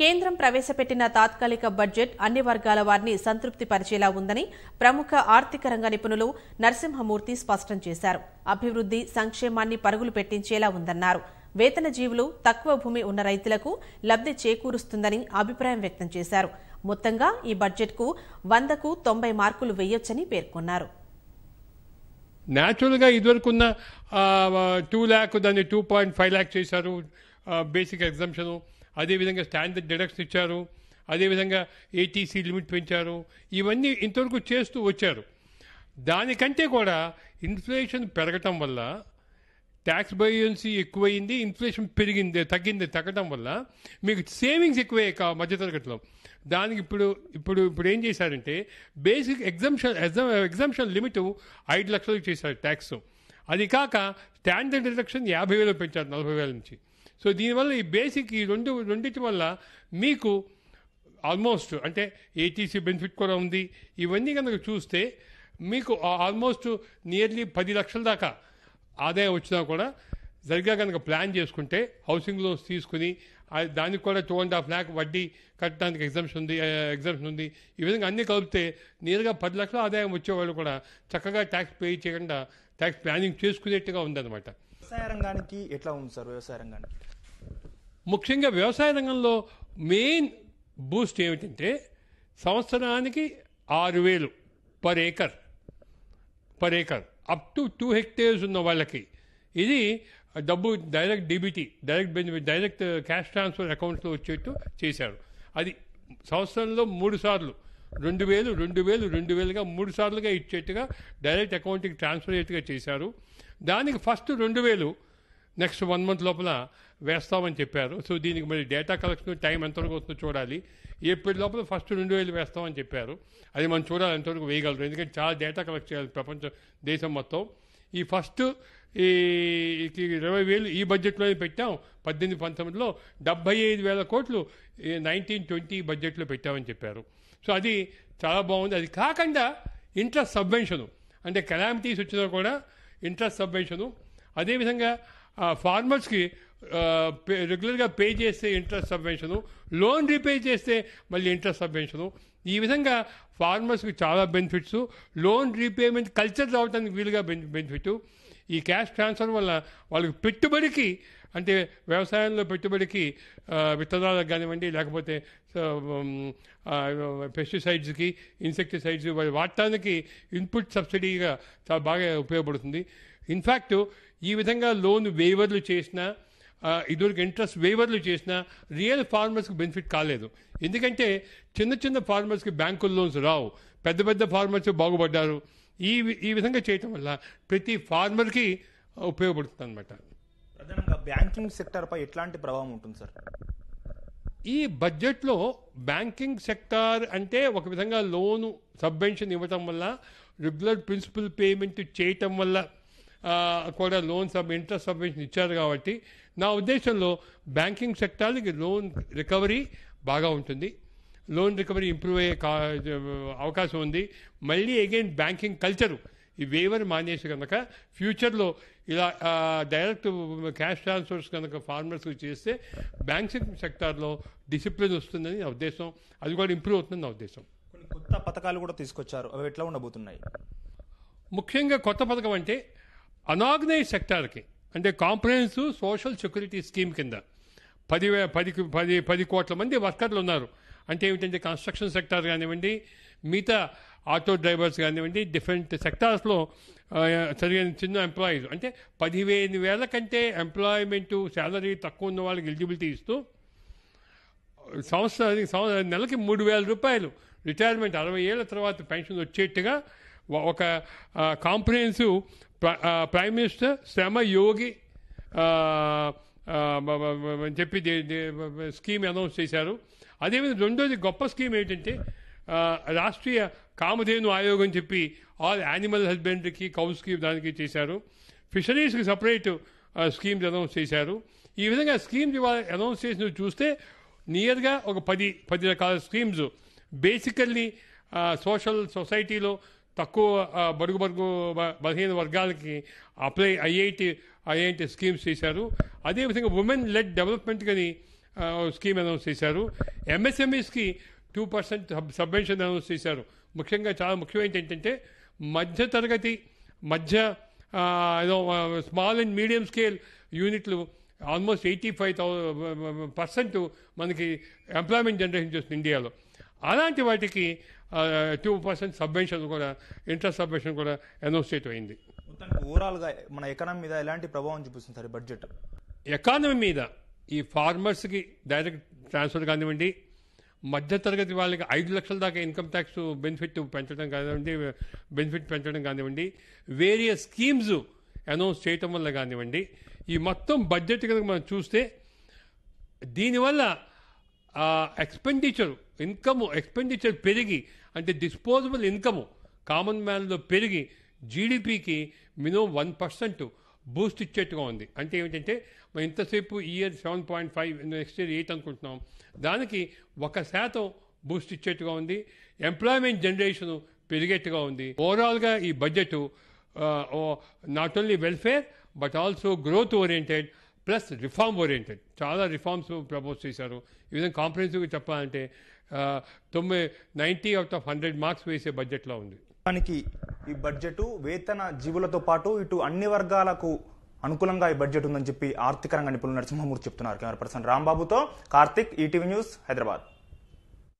కేంద్రం ప్రవేశపెట్టిన తాత్కాలిక బడ్జెట్ అన్ని వర్గాల వారిని సంతృప్తి పరిచేలా ఉందని ప్రముఖ ఆర్థిక రంగ నిపుణులు నరసింహమూర్తి స్పష్టం చేశారు. అభివృద్ది సంక్షేమాన్ని పరుగులు పెట్టించేలా ఉందన్నారు. వేతన జీవులు తక్కువ భూమి ఉన్న రైతులకు లబ్ది చేకూరుస్తుందని అభిప్రాయం వ్యక్తం చేశారు. మొత్తంగా ఈ బడ్జెట్కు 100కు 90 మార్కులు వేయొచ్చని పేర్కొన్నారు. న్యాచురల్గా ఇదివరకున్న 2 lakh దాన్ని 2.5 lakh చేశారు బేసిక్ ఎగ్జామ్షను. అదేవిధంగా స్టాండర్డ్ డిడక్షన్ ఇచ్చారు. అదేవిధంగా ఏటీసీ లిమిట్ పెంచారు. ఇవన్నీ ఇంతవరకు చేస్తూ వచ్చారు. దానికంటే కూడా ఇన్ఫ్లేషన్ పెరగటం వల్ల ట్యాక్స్ బయోన్సీ ఎక్కువైంది, ఇన్ఫ్లేషన్ తగ్గడం వల్ల మీకు సేవింగ్స్ ఎక్కువే మధ్యతరగతిలో. దానికి ఇప్పుడు ఏం చేశారంటే బేసిక్ ఎగ్జామ్షన్ లిమిట్ 5 లక్షలకు చేశారు ట్యాక్స్. అది కాక స్టాండర్డ్ డిడక్షన్ 50,000 పెంచారు 40,000 నుంచి. సో దీనివల్ల ఈ బేసిక్ ఈ రెండింటి వల్ల మీకు ఆల్మోస్ట్ అంటే ఏటీసీ బెనిఫిట్ కూడా ఉంది. ఇవన్నీ కనుక చూస్తే మీకు ఆల్మోస్ట్ నియర్లీ 10 లక్షల దాకా ఆదాయం వచ్చినా కూడా సరిగ్గా కనుక ప్లాన్ చేసుకుంటే హౌసింగ్ లోన్స్ తీసుకుని దానికి కూడా 2.5 lakh వడ్డీ కట్టడానికి ఎగ్జామ్షన్ ఉంది. ఈ విధంగా అన్నీ కలిపితే నేరుగా 10 లక్షల ఆదాయం వచ్చేవాళ్ళు కూడా చక్కగా ట్యాక్స్ పే చేయకుండా ట్యాక్స్ ప్లానింగ్ చేసుకునేట్టుగా ఉందన్నమాట. వ్యవసాయ రంగానికి ఎట్లా ఉంది సార్? వ్యవసాయ రంగానికి ముఖ్యంగా వ్యవసాయ రంగంలో మెయిన్ బూస్ట్ ఏమిటంటే సంవత్సరానికి 6,000 per acre up to 2 hectares ఉన్న వాళ్ళకి ఇది డబ్బు direct DBT direct cash transfer అకౌంట్స్లో వచ్చేట్టు చేశారు. అది సంవత్సరంలో 3 సార్లు 2,000 2,000గా 3 సార్లుగా ఇచ్చేట్టుగా డైరెక్ట్ అకౌంట్కి ట్రాన్స్ఫర్ అయ్యేట్టుగా చేశారు. దానికి ఫస్ట్ 2,000 నెక్స్ట్ 1 month లోపల వేస్తామని చెప్పారు. సో దీనికి మరి డేటా కలెక్షన్ టైం ఎంతవరకు వస్తుందో చూడాలి. ఏప్రిల్ లోపల ఫస్ట్ 2,000 వేస్తామని చెప్పారు. అది మనం చూడాలి ఎంతవరకు వేయగలరు. ఎందుకంటే చాలా డేటా కలెక్ట్ చేయాలి దేశం మొత్తం. ఈ ఫస్ట్ ఈ 20,000 ఈ బడ్జెట్లోనే పెట్టాం. 18-19లో 75,000 కోట్లు 19-20 బడ్జెట్లో పెట్టామని చెప్పారు. సో అది చాలా బాగుంది. అది కాకుండా ఇంట్రెస్ట్ సబ్వెన్షను అంటే కెలామిటీస్ వచ్చినా కూడా ఇంట్రెస్ట్ సబ్వెన్షను, అదేవిధంగా ఫార్మర్స్కి రెగ్యులర్గా పే చేస్తే ఇంట్రెస్ట్ సబ్వెన్షను, లోన్ రీపే చేస్తే మళ్ళీ ఇంట్రెస్ట్ సబ్వెన్షను. ఈ విధంగా ఫార్మర్స్కి చాలా బెనిఫిట్స్, లోన్ రీపేమెంట్ కల్చర్ రావడానికి వీలుగా బెనిఫిట్. ఈ క్యాష్ ట్రాన్స్ఫర్ వల్ల వాళ్ళకి పెట్టుబడికి అంటే వ్యవసాయంలో పెట్టుబడికి విత్తనాలకు కానివ్వండి, లేకపోతే పెస్టిసైడ్స్కి, ఇన్సెక్టిసైడ్స్ వాడటానికి ఇన్పుట్ సబ్సిడీగా చాలా బాగా ఉపయోగపడుతుంది. ఇన్ఫ్యాక్ట్ ఈ విధంగా లోన్ వేవర్లు చేసినా ఇదివరకు ఇంట్రెస్ట్ వేవర్లు చేసినా రియల్ ఫార్మర్స్కి బెనిఫిట్ కాలేదు. ఎందుకంటే చిన్న ఫార్మర్స్కి బ్యాంకుల లోన్స్ రావు, పెద్ద ఫార్మర్స్ బాగుపడ్డారు. ఈ విధంగా చేయటం వల్ల ప్రతి ఫార్మర్కి ఉపయోగపడుతుంది అనమాట. ప్రధానంగా బ్యాంకింగ్ సెక్టార్పై ఎట్లాంటి ప్రభావం ఉంటుంది సార్? ఈ బడ్జెట్లో బ్యాంకింగ్ సెక్టార్ అంటే ఒక విధంగా లోను సబ్వెన్షన్ ఇవ్వటం వల్ల, రెగ్యులర్ ప్రిన్సిపల్ పేమెంట్ చేయటం వల్ల కూడా ఇంట్రెస్ట్ సబ్వెన్షన్ ఇచ్చారు. కాబట్టి నా ఉద్దేశంలో బ్యాంకింగ్ సెక్టార్కి లోన్ రికవరీ బాగా ఉంటుంది. లోన్ రికవరీ ఇంప్రూవ్ అయ్యే అవకాశం ఉంది. మళ్ళీ అగైన్ బ్యాంకింగ్ కల్చరు ఈ వేవర్ మానేసి కనుక ఫ్యూచర్లో ఇలా డైరెక్ట్ క్యాష్ ట్రాన్స్ఫర్స్ కనుక ఫార్మర్స్కి చేస్తే బ్యాంకింగ్ సెక్టార్లో డిసిప్లిన్ వస్తుందని నా ఉద్దేశం. అది కూడా ఇంప్రూవ్ అవుతుందని నా ఉద్దేశం. కొన్ని కొత్త పథకాలు కూడా తీసుకొచ్చారు, అవి ఎట్లా ఉండబోతున్నాయి? ముఖ్యంగా కొత్త పథకం అంటే అనార్గనైజ్ సెక్టార్కి అంటే కాంప్రహెన్సివ్ సోషల్ సెక్యూరిటీ స్కీమ్ కింద 10 కోట్ల మంది వర్కర్లు ఉన్నారు. అంటే ఏమిటంటే కన్స్ట్రక్షన్ సెక్టార్ కానివ్వండి, మిగతా ఆటో డ్రైవర్స్ కానివ్వండి, డిఫరెంట్ సెక్టార్స్లో సరిగ్గా చిన్న ఎంప్లాయీస్ అంటే 15,000 కంటే ఎంప్లాయ్మెంటు శాలరీ తక్కువ ఉన్న వాళ్ళకి ఎలిజిబిలిటీ ఇస్తూ నెలకి 3,000 రూపాయలు రిటైర్మెంట్ 60 ఏళ్ల తర్వాత పెన్షన్ వచ్చేట్టుగా ఒక కాంప్రహెన్సివ్ ప్రైమ్ మినిస్టర్ శ్రమ యోగి చెప్పి స్కీమ్ అనౌన్స్ చేశారు. అదేవిధంగా రెండోది గొప్ప స్కీమ్ ఏంటంటే రాష్ట్రీయ కామధేను ఆయోగం చెప్పి ఆల్ యానిమల్ హస్బెండరీకి, కౌస్కి దానికి చేశారు. ఫిషరీస్కి సపరేట్ స్కీమ్స్ అనౌన్స్ చేశారు. ఈ విధంగా స్కీమ్స్ అనౌన్స్ చేసినవి చూస్తే నియర్గా ఒక 10 రకాల స్కీమ్స్ బేసికల్లీ సొసైటీలో తక్కువ బడుగు బలహీన వర్గాలకి అప్లై అయ్యేటి స్కీమ్స్ చేశారు. అదేవిధంగా ఉమెన్ లెడ్ డెవలప్మెంట్ కానీ స్కీమ్ అనౌన్స్ చేశారు. ఎంఎస్ఎంఈస్కి 2% సబ్వెన్షన్ అనౌన్స్ చేశారు. ముఖ్యంగా చాలా ముఖ్యమైనది ఏంటంటే మధ్యతరగతి స్మాల్ అండ్ మీడియం స్కేల్ యూనిట్లు ఆల్మోస్ట్ 85% మనకి ఎంప్లాయ్మెంట్ జనరేషన్ చేస్తుంది ఇండియాలో. అలాంటి వాటికి 2% సబ్వెన్షన్ కూడా, ఇంట్రెస్ట్ సబ్వెన్షన్ కూడా అనౌన్స్ చేయటం అయింది. ఓవరాల్గా మన ఎకానమీ మీద ఎలాంటి ప్రభావం చూపిస్తుంది సార్ బడ్జెట్? ఎకానమీ మీద ఈ ఫార్మర్స్కి డైరెక్ట్ ట్రాన్స్ఫర్ కానివ్వండి, మధ్యతరగతి వాళ్ళకి 5 లక్షల దాకా ఇన్కమ్ ట్యాక్స్ బెనిఫిట్ పెంచడం కానివ్వండి, వేరియస్ స్కీమ్స్ అనౌన్స్ చేయటం వల్ల కానివ్వండి, ఈ మొత్తం బడ్జెట్ కనుక మనం చూస్తే దీనివల్ల ఎక్స్పెండిచర్ పెరిగి, అంటే డిస్పోజబుల్ ఇన్కమ్ కామన్ మ్యాన్లో పెరిగి జీడిపికి మినిమం 1% బూస్ట్ ఇచ్చేట్టుగా ఉంది. అంటే ఏమిటంటే మనం ఇంతసేపు ఈ ఇయర్ 7.5, నెక్స్ట్ ఇయర్ 8 అనుకుంటున్నాం, దానికి 1% బూస్ట్ ఇచ్చేట్టుగా ఉంది. ఎంప్లాయ్మెంట్ జనరేషన్ పెరిగేట్టుగా ఉంది. ఓవరాల్గా ఈ budget not only welfare but also growth oriented plus reform oriented. చాలా రిఫార్మ్స్ ప్రపోజ్ చేశారు. ఈ విధంగా కాంప్రహెన్సివ్గా చెప్పాలంటే 90 out of 100 మార్క్స్ వేసే బడ్జెట్లో ఉంది. దానికి ఈ బడ్జెట్ వేతన జీవులతో పాటు ఇటు అన్ని వర్గాలకు అనుకూలంగా ఈ బడ్జెట్ ఉందని చెప్పి ఆర్థిక రంగ నిపుణులు నరసింహమూర్తి చెప్తున్నారు. కెమెరా పర్సన్ రాంబాబుతో కార్తిక్, ఈటీవీ న్యూస్, హైదరాబాద్.